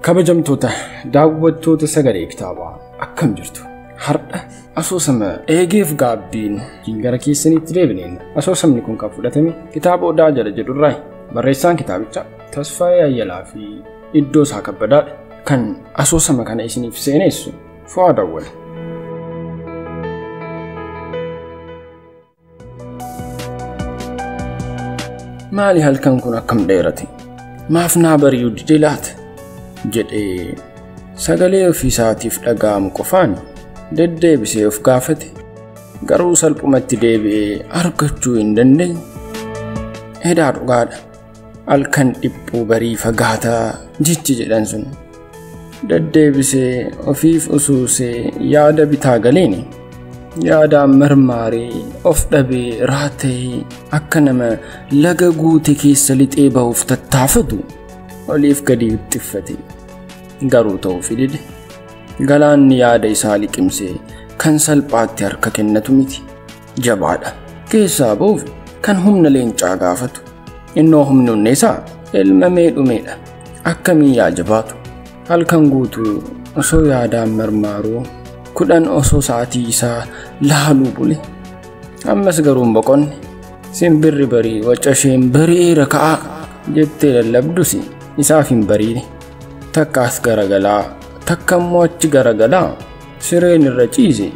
kabajamtoota daawwattoota sagalee kitaabaa akkam jirtu har'a asoosama eegeef gaabbiin gara keessanitti deebineen asoosamni kun kan fudhatame kitaaba Odaa jala jedhurraa barreessaan kitaabichaa Tasfaayee Ayyalaa fi Iddoosaa Kabbadaadha kan asoosama kana isiniif seenessu Fu'aad Awwal. Maali halkan kun akkam dheerate maaf naa bari'uu dide laata jedhee sagalee ofiisaatiif dhaga'amu qofaan deddeebisee of gaafate garuu salphumatti deebi'ee argachuu hin dandeenye. Edaa dhugaadha halkan dhiphuu barii fagaataa jechi jedhan sun deddeebisee ofiif usuusee yaada bitaa galeeni yaadaan marmaaree of dhabee raatee akka nama laga guute keessa lixee ba'uuf tattaafatu oliif gadi uffate garuu ta'uu fidide galaanni yaada isaa liqimsee kan salphaatti harka kennatu miti jabaadha keessaa ba'uuf kan humna leencaa gaafatu innoo humnoonni isaa elmamee dhumeedha akkamiin yaa jabaatu halkan guutuu osoo yaadaan marmaaruu 10 osoo sa'aatii isaa laaluu bule ammas garuu boqonne simbirri barii wacasheen bari'eera ka'a jettee lallabdusi isaaf hin bariine takkaas garagalaa takkammoo achi garagalaa sireen irra ciise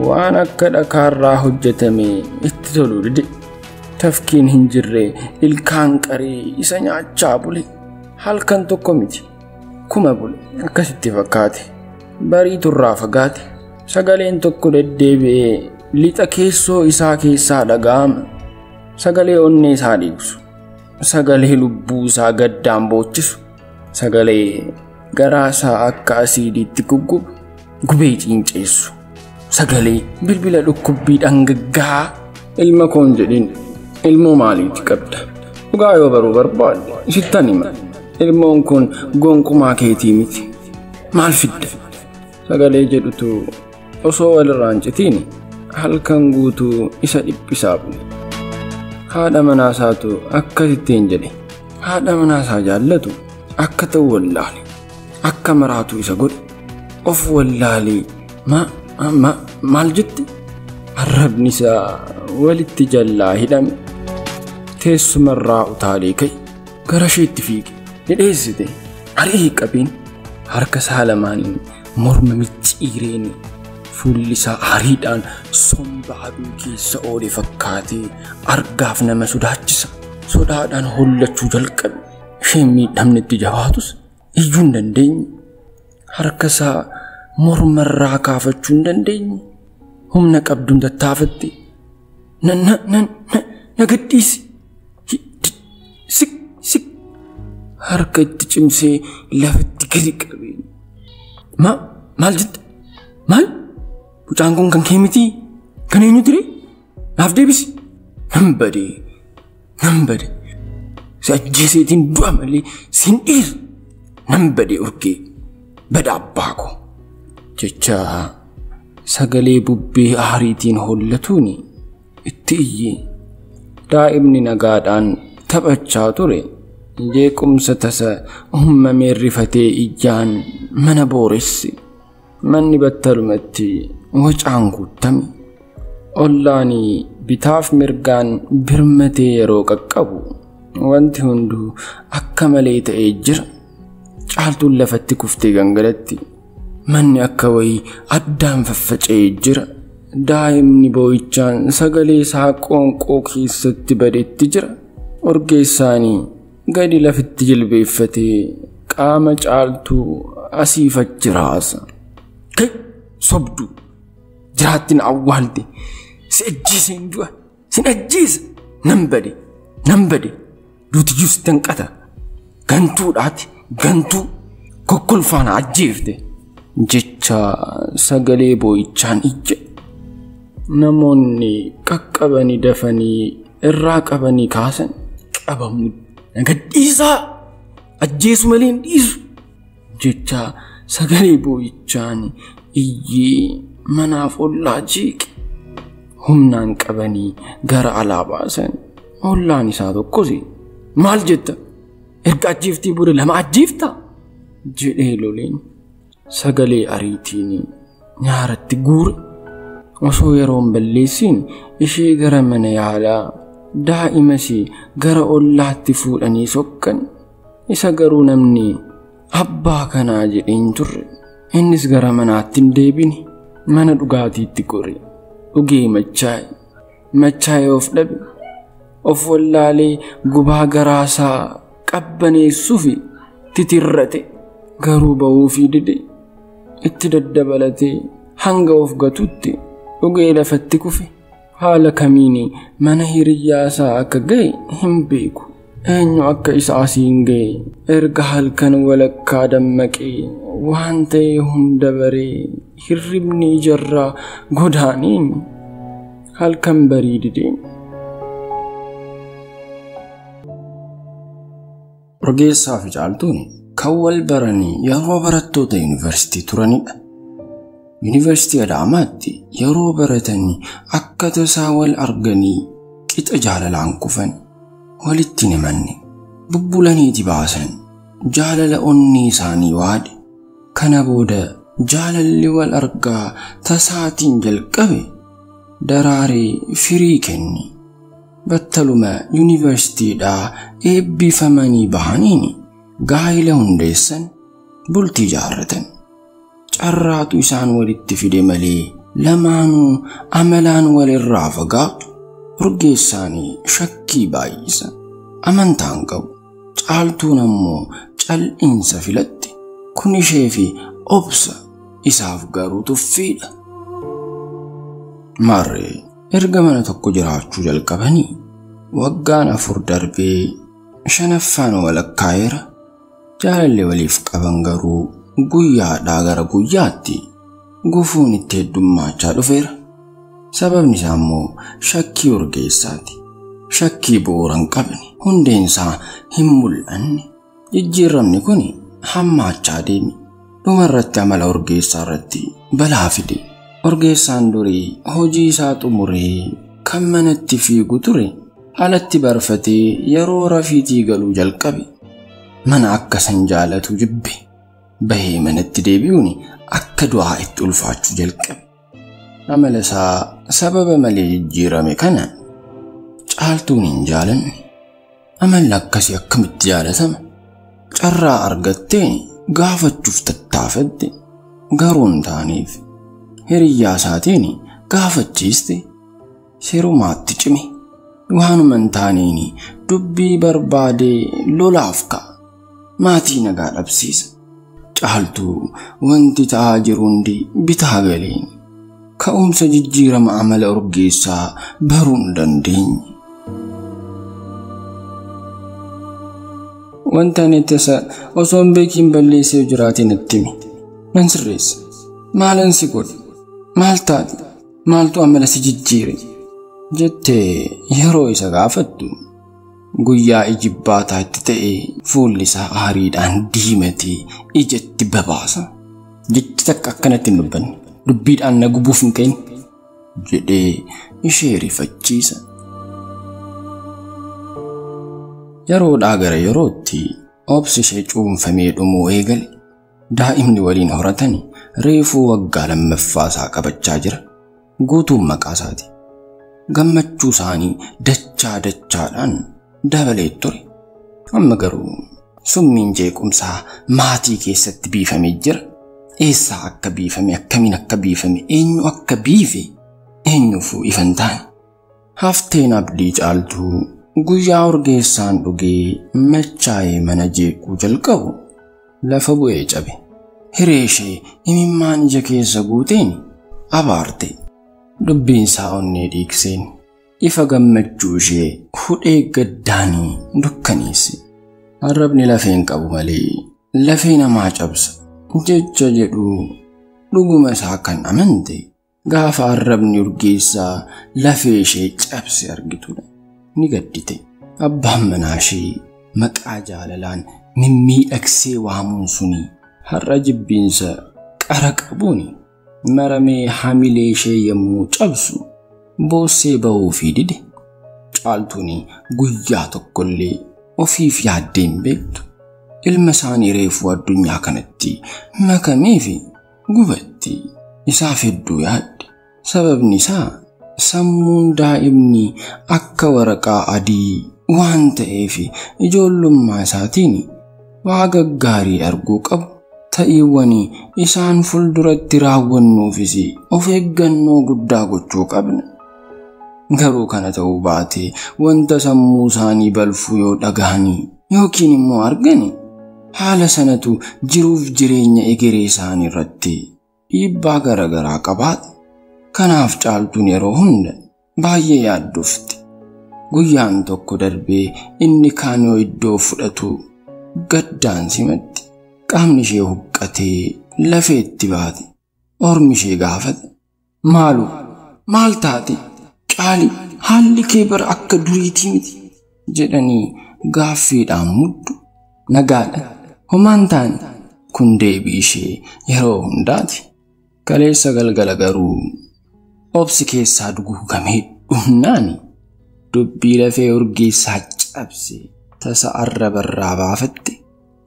waan akka dhakaarraa hojjetame itti toluu dide tafkiin hin jirre ilkaan qaree isa nyaachaa bule halkan tokko miti kuma bule akkasitti fakkaate barii turraa fagaate sagaleen tokko deddeebi'ee lixa keessoo isaa keessaa dhaga'ama sagalee onnee isaa dhiibsu sagalee lubbuu isaa gaddaan boochisu sagalee garaa isaa akka asiidiitti gubee ciinceessu sagalee bilbila dhukkubbii dhangaggaa ilma koon jedhin ilmoo maaliitti qabda dhugaa yoo baruu barbaadde sittan hima ilmoon kun gonkumaa keetii miti maal fidda sagalee jedhutu osoo walirraan citiin halkan guutuu isa dhiphisaa bule haadha manaasaatu akkasittiin jedhe haadha manaasaa jaallatu akka ta'u wallaale akka maraatu isa godhe of wallaalee maal jette arrabni isaa walitti jallaa hidhame teessumarraa utaalee ka'e gara isheetti fiige hidheessite ari'ee qabeen harka isaa lamaaniin morma micciireen fuulli isaa hariidhaan somba aduu keessa oole fakkaatee argaaf nama sodaachisa sodaadhaan hollachuu jalqabe isheen miidhamnetti jabaatus iyyuu hin dandeenye harka isaa mormarraa kaafachuu hin dandeenye humna qabduun tattaafatte na gadhiisi sik harka itti cimsee lafatti gadi qabeen maal jette maal mucaan kun kan kee miti kan eenyu ture naaf deebisi nan bade si ajjeeseetiin du'a malee siin dhiisu nan bade urgee bada abbaa koo jecha sagalee bubbee aariitiin hollatuuni itti iyyee daa'imni nagaadhaan taphachaa ture jeequmsa tasa uumamee rifatee ijaan mana booressi manni battalumatti wacaan guutame ollaanii bitaaf mirgaan birmatee yeroo qaqqabu wanti hunduu akka malee ta'ee jira caaltuun lafatti kuftee gangalatti manni akka wayii addaan faffaca'ee jira daa'imni boo'ichaan sagalee isaa qoonqoo keessatti badeetti jira orgeessaanii gadi lafitti jilbeeffatee qaama caaltuu asiifachi raasa kai sobduu jiraattiin awwaalde si ajjiiseen du'a sin ajjiisa nan bade duutiyyuu si tanqata gantuudhaati gantuu kokkolfaana ajjeefte jecha sagalee boo'ichaan iyya namoonni qaqqabanii dafanii irraa qabanii kaasan qabamu gadhiisaa ajjeesu malee hin dhiisu jecha sagalee boo'ichaan iyyee manaaf ollaa jiiqe humnaan qabanii gara alaa baasan ollaan isaa tokkos maal jetta erga ajjeeftii booda lama ajjeefta jedhee loleen sagalee ariitiin nyaaratti guure. Osoo yeroon balleessiin ishee gara mana yaalaa daa'ima ishee gara ollaatti fuudhanii sokkan. Isa garuu namni abbaa kanaa jedheen turre. Innis gara manaatti hin deebine mana dhugaatiitti gore. Dhugee machaa'ee of dhabe. Of wallaalee gubaa garaasaa qabbaneessuuf titirrate. Garuu ba'uufii dide. Itti daddabalatee hanga of gatutti dhugee lafatti kufe. Haala kamiin mana hiriyyaasaa akka ga'e hin beeku. Eenyu akka isa asiin ga'e erga halkan walakkaa dammaqee waan ta'e hunda baree hirribni ijarraa godaaniin halkan barii dideen. Rogeessaa fi Caaltuun kan wal baranii yeroo barattoota yuunivarsiitii turanidha. Yuunivarsiitii Adaamaatti yeroo baratanii akka tasaa wal arganii qixa jaalalaan kufan. Walitti himanne bubbulaniiti baasan jaalala onni isaanii waade. Kana booda jaalalli wal argaa tasaatiin jalqabe daraaree firii kenne. Battaluma yuunivarsiitiidhaa eebbifamanii bahaniin gaa'ila hundeessan bultii ijaarratan. Carraatu isaan walitti fide malee lamaanuu amalaan walirraa fagaatu. Rogeessaanii shakkii baay'isa. Amantaan qabu. Caaltuun ammoo cal'iinsa filatti. Kun ishee fi obsa isaaf garuu tuffiidha. Maarree erga mana tokko jiraachuu jalqabanii waggaan 4 darbee 5ffaan walakkaa'eera. Jaalalli waliif qaban garuu guyyaadhaa gara guyyaatti gufuun itti heddummaachaa dhufeera. Sababni isaa immoo shakkii Rogeessaati. Shakkii bu'uura hin qabne hundeensaa hin mul'anne. Jijjiiramni kun hammaachaa deeme. Dhumarratti amala Rogeessaa irratti balaa fide. Rogeessaan durii hojii isaa xumuree kan manatti fiigu ture alatti barfatee yeroo rafiitii galuu jalqabe. Mana akka san jaalatu jibbe. Bahee manatti deebi'uun akka du'aa itti ulfaachuu jalqabe. Amala isaa sababa malee jijjiirame kana Caaltuun hin jaalanne. Amalli akkasii akkamitti jaalatama? Carraa argattee gaafachuuf tattaafatte garuu hin taaneef. Hiriyyaa isaatiin gaafachiiste sirumaatti cime. Waanuma hin taaneen dubbii barbaadee lolaaf ka'a. Maatii nagaa dhabsiisa. Caaltuu wanti ta'aa jiru hundi bitaa galeen. Ka'umsa jijjiirama amala Rogeessaa baruu hin dandeenye. Wanta ani tasa osoo hin beekiin balleessee jiraate natti himi. Nan sirreessa. Maalan si godhe? Maal taate? Maaltu amala si jijjiire? Jettee yeroo isa gaafattu guyyaa ijibbaataa itti ta'e fuulli isaa aariidhaan diimatee ijatti babaasa. Jechi takka akkanatti hin dubbanne. Dubbiidhaan na gubuuf hin ka'in jedhee ishee rifachiisa. Yeroodhaa gara yerootti obsi ishee cuunfamee dhumuu eegale. Daa'imni waliin horatanii reefuu waggaa 2ffaasaa qabachaa jira. Guutuun maqaa isaati. Gammachuu isaanii dachaadhaan dabalee ture. Amma garuu summiin jeequmsaa maatii keessatti biifamee jira. Eessaa akka biifame, akkamiin akka biifame, eenyu akka biife eenyuufuu ifa hin taane. Hafteen abdii Caaltuu guyyaa Rogeessaan dhugee machaa'ee mana jeequu jalqabu lafa bu'ee cabe. Hiree ishee imimmaan ija keessa guuteen abaarte. Dubbiin isaa onnee dhiigseen ifa gammachuu ishee hudhee gaddaanii dukkaneesse. Arrabni lafeen qabu malee lafee namaa cabsa. Jecha jedhu dhuguma isaa kan amante gaafa arrabni Rogeessaa lafee ishee cabse argitudha. Ni gaddite. Abbaan manaa ishee maqaa jaalalaan mimmiidhagsee waamuun suni har'a jibbiinsa qara qabuun maramee hamilee ishee yommuu cabsu boossee ba'uufii dide. Caaltuun guyyaa tokkollee ofiif yaaddee hin beektu. ilma isaanii reefuu addunyaa kanatti makamee fi gubatti isaaf hedduu yaadde. Sababni isaa sammuun daa'imni akka waraqaa adii waan ta'eef ijoollummaa isaatiin waa gaggaarii arguu qabu. Ta'iiwwan isaan fuulduratti raawwannuufis of eeggannoo guddaa gochuu qabna. Garuu kana ta'uu baate wanta sammuu isaanii balfu yoo dhagahanii yookiin immoo argani haala sanatu jiruuf jireenya egeree isaanii irratti dhiibbaa garaagaraa qabaata. Kanaaf Caaltuun yeroo hunda baay'ee yaaddofti. Guyyaan tokko darbee inni kaan yoo iddoo fudhatu gaddaan simatti. Qaamni ishee huqqatee lafeetti baate. Ormi ishee gaafate. Maal taate? Caalii haalli kee bara akka duriitii miti jedhanii gaaffiidhaan muddu. Nagaadha. Homaan taane kun deebii ishee yeroo hundaati. Kaleessa galgala garuu obsi keessaa duguugamee dhumnaani dubbii lafee urgeessaa cabse tasa arrabarraa baafatte.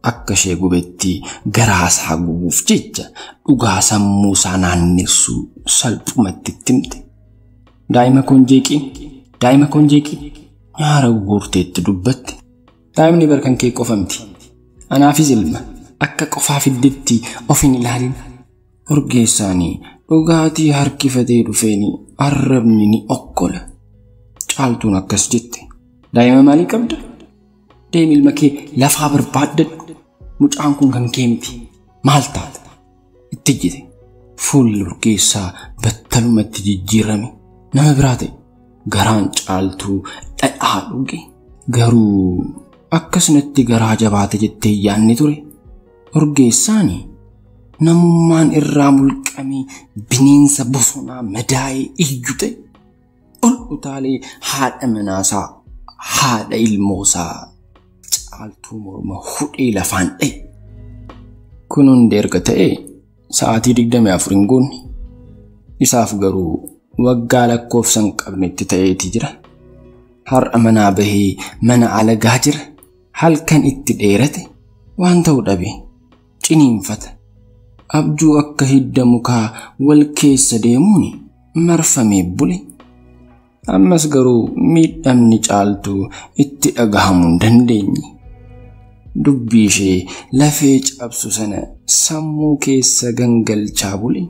Akka ishee gubetti garaasaa gubuuf jecha dhugaa sammuu isaa naannessu salphumatti timte. Daa'ima kun jeeqii nyaara guurteetti dubbatte. Daa'imni barkan kee qofa miti. Anaafis ilma akka qofaa fiddetti of hin ilaalin. Urgeessaanii dhugaatii harkifatee dhufeeni arrabni ni okkola. Caaltuun akkas jette. Daa'ima maalii qabda? Deemi ilma kee lafaa barbaaddadhu. Mucaan kun kan kee miti. Maal taata? Itti jite. Fuulli urgeessaa battalumatti jijjiirame. Nama biraa ta'e garaan Caaltuu dhadhaa dhuge. Garuu akkasumatti garaa jabaate jettee yaanni ture. Urgeessaanii namummaan irraa mulqamee bineensa bosonaa madaa'ee iyyu ta'e ol utaalee haadha manaasaa haadha ilmoosaa Caaltuu morma hudhee lafaan dha'e. Kun hundi erga ta'e sa'aatii 24 hin goone. Isaaf garuu waggaa lakkoofsa hin qabnetti ta'eeti jira. Har'a manaa bahee mana alagaa jira. Halkan itti dheerate waan ta'u dhabe ciniinfata. Abjuu akka hidda mukaa wal keessa deemuun marfamee bule. Ammas garuu miidhamni Caaltuu itti dhagahamuu hin dandeenye. Dubbii ishee lafee cabsu sana sammuu keessa gangalchaa bule.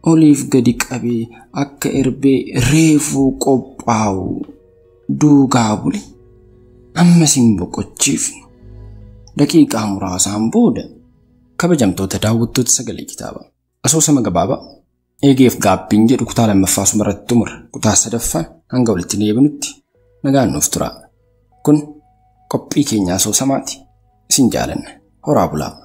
Oliif gadi qabee akka erbee reefuu qophaa'u duugaa bule. Ammas hin boqochiifne. Daqiiqaa muraasaan booda kabajamtoota daawwattoota Sagalee Kitaabaa asoosama gabaabaa eegeef gaabbiin jedhu kutaa lammaffaa sumarratti xumura kutaa sadaffaan hanga walitti deebinutti nagaan nuuf tura. Kun qophii keenya asoosamaati. Isin jaalanna. Horaa bulaa.